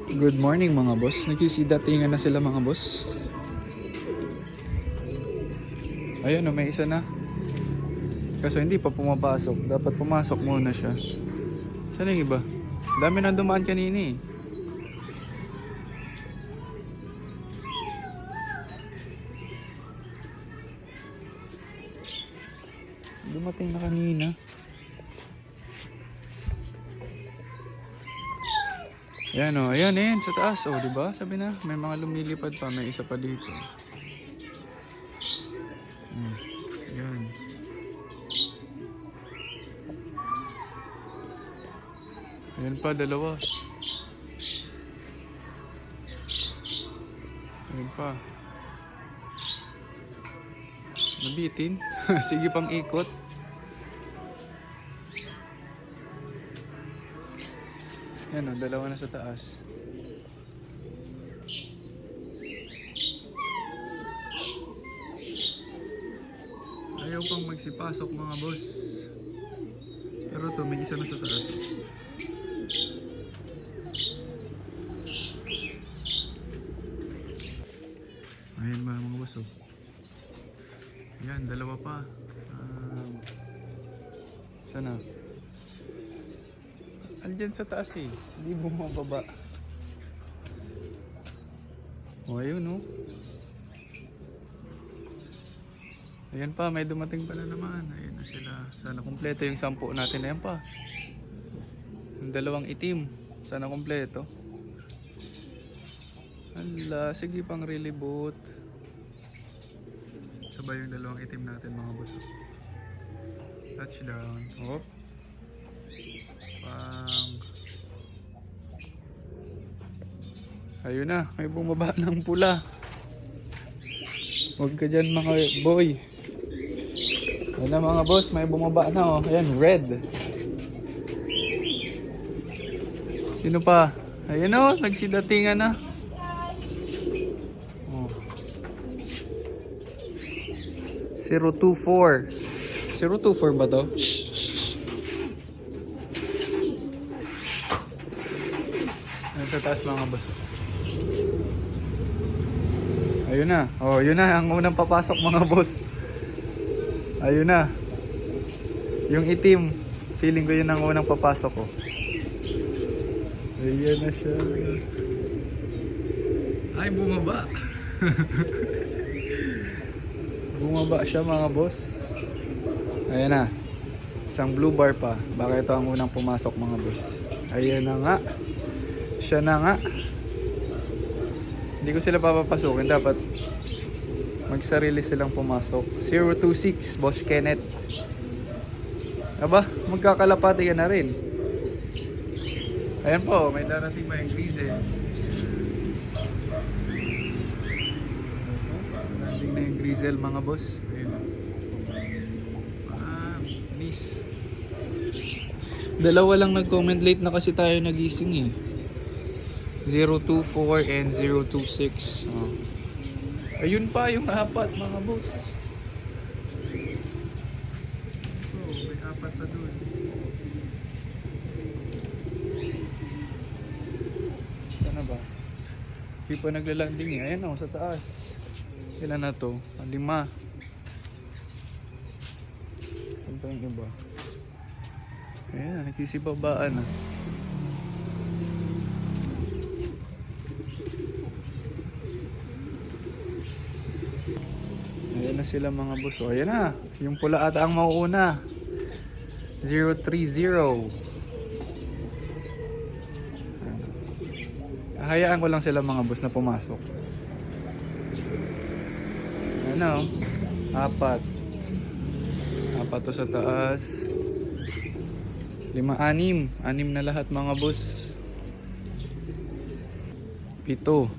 Good morning mga boss. Nagsidatingan na sila mga boss. Ayun o, may isa na. Kaso hindi pa pumapasok. Dapat pumasok muna siya. Saan yung iba? Dami nang dumaan kanina eh. Dumating na kanina. Ayan o, ayan sa taas o, diba? Sabi na, may mga lumilipad pa, may isa pa dito. Ayan. Ayan pa, dalawa. Ayan pa. Nabitin. Sige pang ikot. Ayan o, dalawa na sa taas. Ayaw pang magsipasok mga boss. Pero to, may isa na sa taas. Ayan ba mga boss oh. Ayan, dalawa pa. Sana? Andyan sa taas eh. Hindi bumababa. O ayun oh. Ayan pa, may dumating pa na naman. Ayan na sila. Sana kumpleto yung 10 natin. Ayan pa. Yung dalawang itim. Sana kumpleto. Hala, sige pang relibot. Sabay yung dalawang itim natin mga boss. Touchdown. Hop. Pang. Ayun na, may bumaba ng pula. Huwag ka dyan mga boy. Ayun na mga boss, may bumaba na oh. Ayan, red. Sino pa? Ayun oh, nagsidatingan na. Oh. 024. 024 ba to? Ayun sa taas mga boss. Ayun na. Oh, yun na ang unang papasok mga boss. Ayun na. Yung itim, feeling ko yun ang unang papasok ko. Ayan na siya. Ay, bumaba. Bumaba siya mga boss. Ayan na. Isang blue bar pa. Baka ito ang unang pumasok mga boss. Ayan na nga. Siya na nga. Hindi ko sila papapasukin. Dapat magsarili silang pumasok. 026 Boss Kenneth. Aba, magkakalapati ka na rin. Ayan po, may darating pa yung Grizel. Darating na yung Grizel mga boss. Ayun. Nice. Dalawa lang nag-comment, late na kasi tayo nagising eh. 024 and 026. Oh. Ayun pa yung apat mga boss. Oh, may apat pa dun. Sana ba? Hindi pa naglalanding eh. Ayan o, sa taas. Ilan na to? 5. Saan pa yung iba? Ayan, nagsisibabaan na. Ayan na sila mga boss. O, ayan na. Yung pula ata ang mauuna. 030. Hayaan ko lang sila mga boss na pumasok. Ano? 4. 4 to sa taas. 5, 6. 6 na lahat mga boss. 7.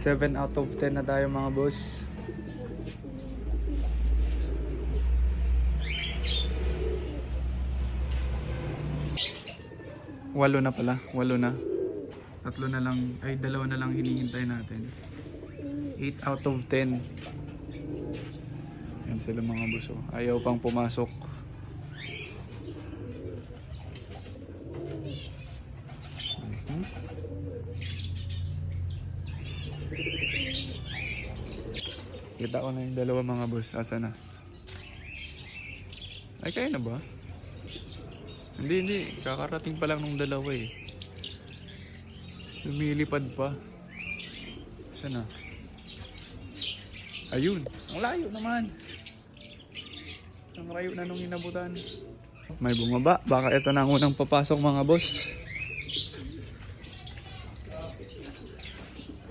7 out of 10 na tayo mga boss. Walo na pala, 8 na. 3 na lang, ay 2 na lang hinihintay natin. 8 out of 10. Yan sila mga boss. Ayaw pang pumasok. Hmm? Kita ko na yung dalawa mga boss. Asa na? Ay, kaya na ba? Hindi. Kakarating pa lang nung dalawa eh. Lumilipad pa. Saan na? Ayun. Ang layo naman. Ang layo na nung inabutan. May bumaba. Baka ito na ang unang papasok mga boss.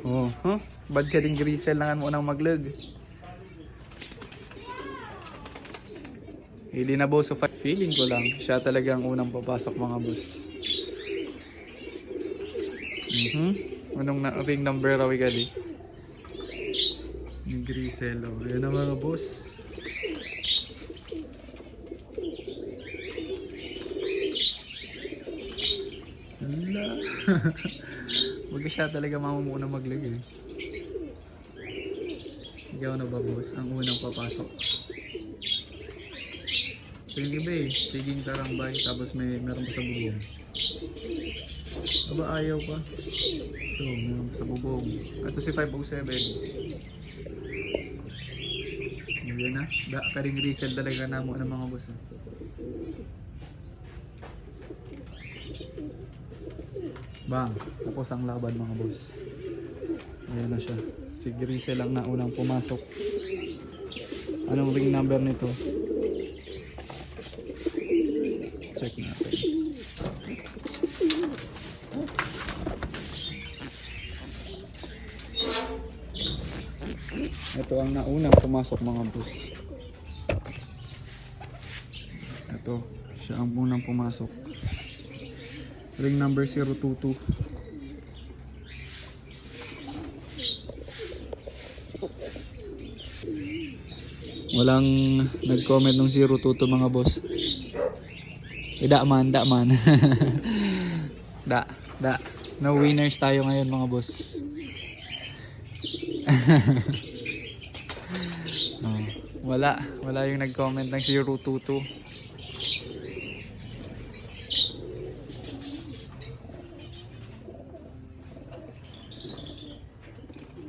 Oh, huh? Bad ka din grisel lang mo unang maglag. Hindi na boss of feeling ko lang. Siya talaga ang unang papasok mga boss. Anong ring number raw ikali? Yung grisel oh. Ayan na mga boss. Hala. Wag siya talaga mamamuna maglagay. Ikaw na ba boss? Ang unang papasok. Sige ba eh. Siging tarambay. Tapos meron pa sa bubong. Aba ayaw pa. Ito, meron pa sa bubong. Ito si 507. Yan na. Karing resell talaga na mo ng mga boss. Bang. Tapos ang laban mga boss. Ayan na siya. Si Grisel lang na unang pumasok. Anong ring number nito? Check natin. Ito ang naunang pumasok mga boss. Ito, siya ang unang pumasok. Ring number 022. Walang nag-comment ng 022 mga boss. Da man. Da. No winners tayo ngayon mga boss. Oh, wala yung nag-comment ng 022.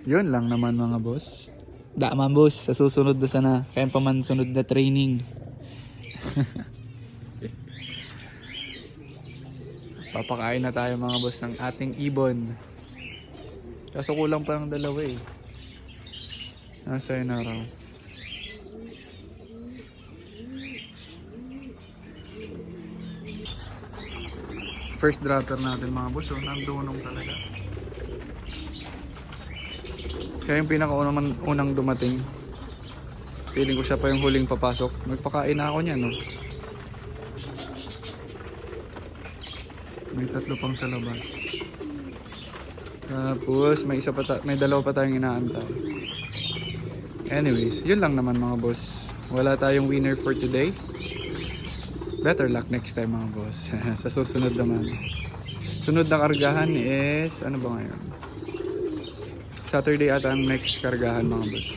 Yun lang naman mga boss. Da man boss, sa susunod na sana. Kaya pa man sunod na training. Papakain na tayo mga boss ng ating ibon. Kaso kulang pa ng dalawa eh. Nasa yun na raw. First dropper natin mga boss. So, nandunong talaga. Siya yung pinakaunang dumating. Feeling ko siya pa yung huling papasok. Magpakain na ako niya no. May tatlo pang sa labas. Tapos may dalawa pa tayong inaantay. Anyways, yun lang naman mga boss. Wala tayong winner for today. Better luck next time mga boss. Sa susunod naman. Sunod na kargahan is ano ba ngayon? Saturday ata ang next kargahan mga boss.